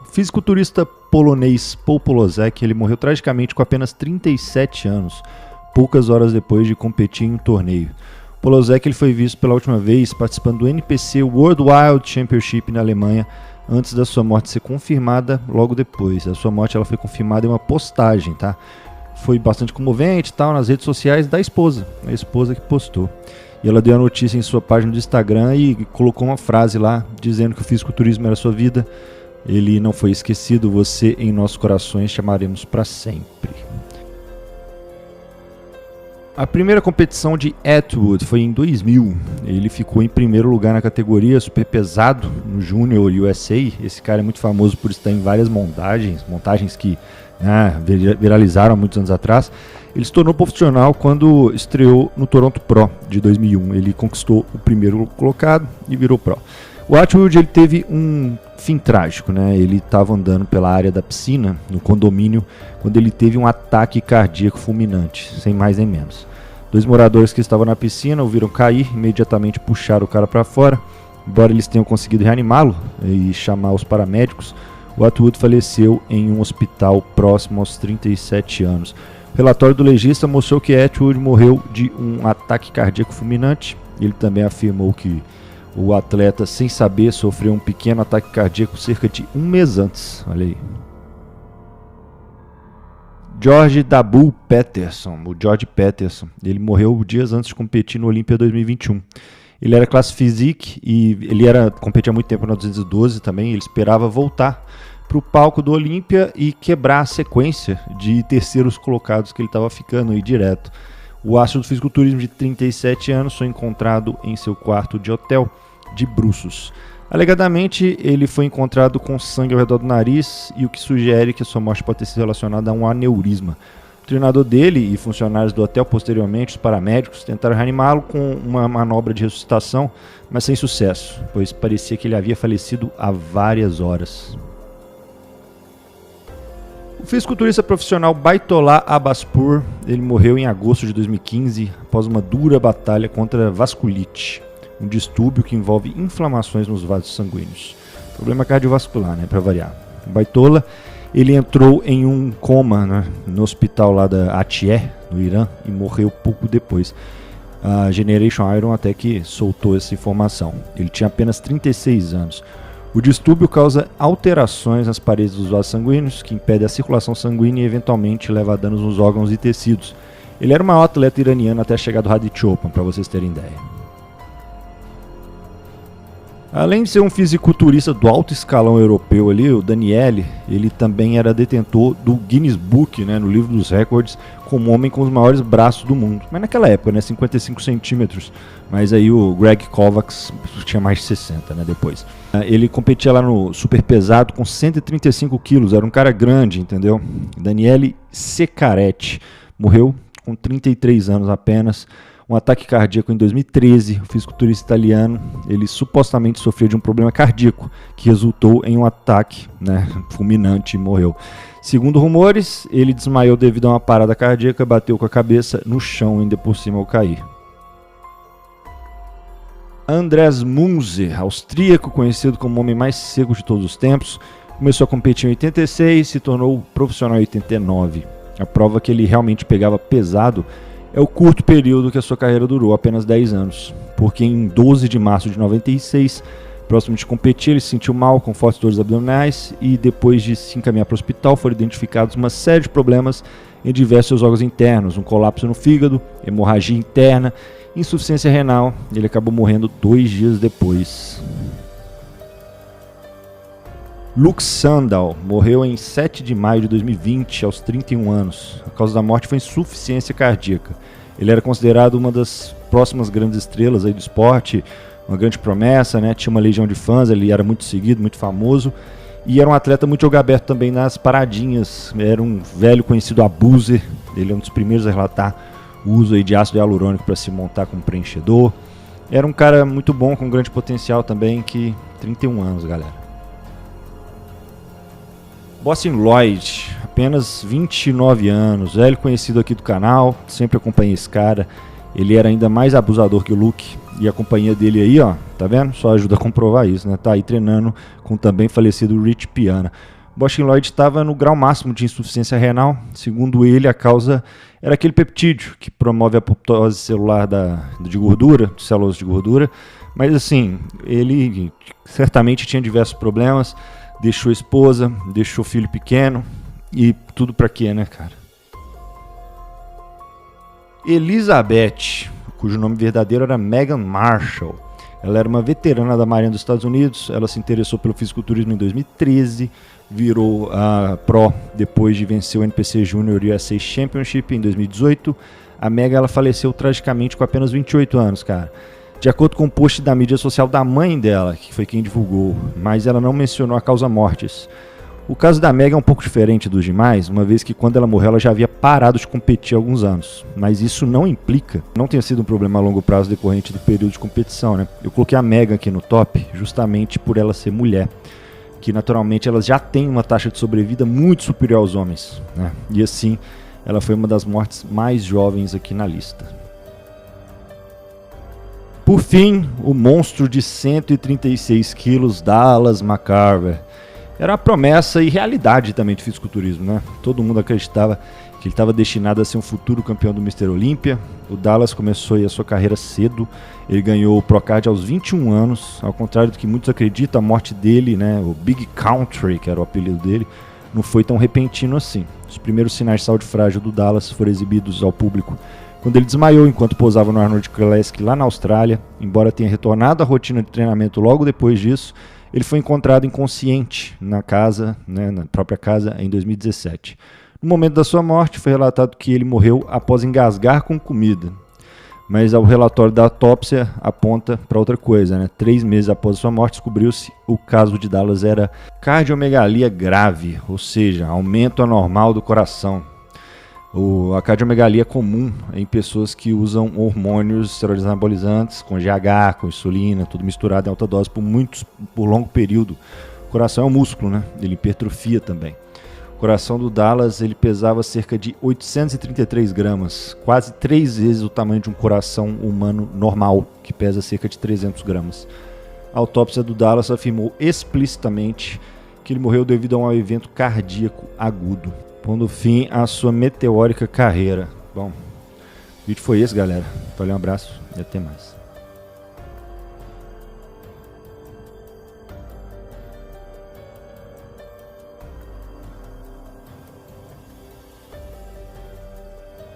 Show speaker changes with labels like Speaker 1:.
Speaker 1: O fisiculturista polonês Paul Polozek, ele morreu tragicamente com apenas 37 anos, poucas horas depois de competir em um torneio. Polozek ele foi visto pela última vez participando do NPC World Wild Championship na Alemanha, antes da sua morte ser confirmada logo depois. A sua morte ela foi confirmada em uma postagem, tá? Foi bastante comovente, tal, nas redes sociais da esposa, a esposa que postou. E ela deu a notícia em sua página do Instagram e colocou uma frase lá, dizendo que o fisiculturismo era sua vida. Ele não foi esquecido, você em nossos corações chamaremos para sempre. A primeira competição de Atwood foi em 2000. Ele ficou em primeiro lugar na categoria super pesado no Junior USA. Esse cara é muito famoso por estar em várias montagens que viralizaram há muitos anos atrás. Ele se tornou profissional quando estreou no Toronto Pro de 2001. Ele conquistou o primeiro colocado e virou Pro. O Atwood ele teve um fim trágico, né? Ele estava andando pela área da piscina, no condomínio, quando ele teve um ataque cardíaco fulminante, sem mais nem menos. 2 moradores que estavam na piscina o viram cair, imediatamente puxaram o cara para fora. Embora eles tenham conseguido reanimá-lo e chamar os paramédicos, o Atwood faleceu em um hospital próximo aos 37 anos. O relatório do legista mostrou que Atwood morreu de um ataque cardíaco fulminante. Ele também afirmou que o atleta, sem saber, sofreu um pequeno ataque cardíaco cerca de um mês antes. Olha aí. George W. Peterson, o George Peterson, ele morreu dias antes de competir no Olímpia 2021. Ele era classe physique e ele competia há muito tempo na 212 também. Ele esperava voltar para o palco do Olímpia e quebrar a sequência de terceiros colocados que ele estava ficando aí direto. O astro do fisiculturismo de 37 anos foi encontrado em seu quarto de hotel de bruços. Alegadamente, ele foi encontrado com sangue ao redor do nariz, e o que sugere que a sua morte pode ter sido relacionada a um aneurisma. O treinador dele e funcionários do hotel, posteriormente, os paramédicos, tentaram reanimá-lo com uma manobra de ressuscitação, mas sem sucesso, pois parecia que ele havia falecido há várias horas. O fisiculturista profissional Baitola Abaspour, ele morreu em agosto de 2015 após uma dura batalha contra vasculite, um distúrbio que envolve inflamações nos vasos sanguíneos. Problema cardiovascular, né, para variar. O Baitola, ele entrou em um coma, né, no hospital lá da Atié, no Irã, e morreu pouco depois. A Generation Iron até que soltou essa informação. Ele tinha apenas 36 anos. O distúrbio causa alterações nas paredes dos vasos sanguíneos, que impede a circulação sanguínea e eventualmente leva a danos nos órgãos e tecidos. Ele era o maior atleta iraniano até chegar do Hadi Chopin, para vocês terem ideia. Além de ser um fisiculturista do alto escalão europeu ali, o Daniele, ele também era detentor do Guinness Book, né, no livro dos recordes, como homem com os maiores braços do mundo. Mas naquela época, né, 55 centímetros. Mas aí o Greg Kovacs tinha mais de 60, né, depois. Ele competia lá no super pesado com 135 quilos, era um cara grande, entendeu? Daniele Secaretti morreu com 33 anos apenas. Um ataque cardíaco em 2013, o fisiculturista italiano, ele supostamente sofreu de um problema cardíaco, que resultou em um ataque, né, fulminante e morreu. Segundo rumores, ele desmaiou devido a uma parada cardíaca, bateu com a cabeça no chão ainda por cima ao cair. Andreas Munzer, austríaco, conhecido como o homem mais seco de todos os tempos, começou a competir em 86 e se tornou profissional em 89. A prova que ele realmente pegava pesado é o curto período que a sua carreira durou, apenas 10 anos, porque em 12 de março de 96, próximo de competir, ele se sentiu mal, com fortes dores abdominais, e depois de se encaminhar para o hospital, foram identificados uma série de problemas em diversos órgãos internos, um colapso no fígado, hemorragia interna, insuficiência renal. Ele acabou morrendo 2 dias depois. Luke Sandal morreu em 7 de maio de 2020, aos 31 anos. A causa da morte foi insuficiência cardíaca. Ele era considerado uma das próximas grandes estrelas aí do esporte, uma grande promessa, né? Tinha uma legião de fãs, ele era muito seguido, muito famoso. E era um atleta muito jogo aberto também nas paradinhas. Era um velho conhecido abuser. Ele é um dos primeiros a relatar o uso aí de ácido hialurônico para se montar como preenchedor. Era um cara muito bom, com grande potencial também, 31 anos, galera. Boston Lloyd, apenas 29 anos, velho conhecido aqui do canal, sempre acompanhei esse cara. Ele era ainda mais abusador que o Luke. E a companhia dele aí, ó, tá vendo? Só ajuda a comprovar isso, né? Tá aí treinando com o também falecido Rich Piana. Boston Lloyd estava no grau máximo de insuficiência renal. Segundo ele, a causa era aquele peptídeo que promove a apoptose celular de gordura, de células de gordura. Mas assim, ele certamente tinha diversos problemas. Deixou a esposa, deixou o filho pequeno. E tudo pra quê, né, cara? Elizabeth, cujo nome verdadeiro era Meghan Marshall. Ela era uma veterana da Marinha dos Estados Unidos. Ela se interessou pelo fisiculturismo em 2013. Virou a Pro depois de vencer o NPC Junior USA Championship em 2018. A Meghan, ela faleceu tragicamente com apenas 28 anos, cara. De acordo com um post da mídia social da mãe dela, que foi quem divulgou, mas ela não mencionou a causa mortis. O caso da Meghan é um pouco diferente dos demais, uma vez que quando ela morreu ela já havia parado de competir há alguns anos. Mas isso não implica, não tenha sido um problema a longo prazo decorrente do período de competição, né? Eu coloquei a Meghan aqui no top justamente por ela ser mulher, que naturalmente elas já têm uma taxa de sobrevida muito superior aos homens, né? E assim, ela foi uma das mortes mais jovens aqui na lista. Por fim, o monstro de 136 quilos, Dallas McCarver. Era uma promessa e realidade também de fisiculturismo, né? Todo mundo acreditava que ele estava destinado a ser um futuro campeão do Mr. Olympia. O Dallas começou a sua carreira cedo. Ele ganhou o Procard aos 21 anos. Ao contrário do que muitos acreditam, a morte dele, né, o Big Country, que era o apelido dele, não foi tão repentino assim. Os primeiros sinais de saúde frágil do Dallas foram exibidos ao público quando ele desmaiou enquanto pousava no Arnold Classic lá na Austrália. Embora tenha retornado à rotina de treinamento logo depois disso, ele foi encontrado inconsciente na casa, né, na própria casa, em 2017. No momento da sua morte, foi relatado que ele morreu após engasgar com comida. Mas o relatório da autópsia aponta para outra coisa, né? 3 meses após a sua morte, descobriu-se o caso de Dallas era cardiomegalia grave, ou seja, aumento anormal do coração. A cardiomegalia é comum em pessoas que usam hormônios esteroides anabolizantes, com GH, com insulina, tudo misturado em alta dose por longo período. O coração é um músculo, né? Ele hipertrofia também. O coração do Dallas ele pesava cerca de 833 gramas, quase 3 vezes o tamanho de um coração humano normal, que pesa cerca de 300 gramas. A autópsia do Dallas afirmou explicitamente que ele morreu devido a um evento cardíaco agudo, pondo fim à sua meteórica carreira. Bom, o vídeo foi esse, galera. Valeu, um abraço e até mais.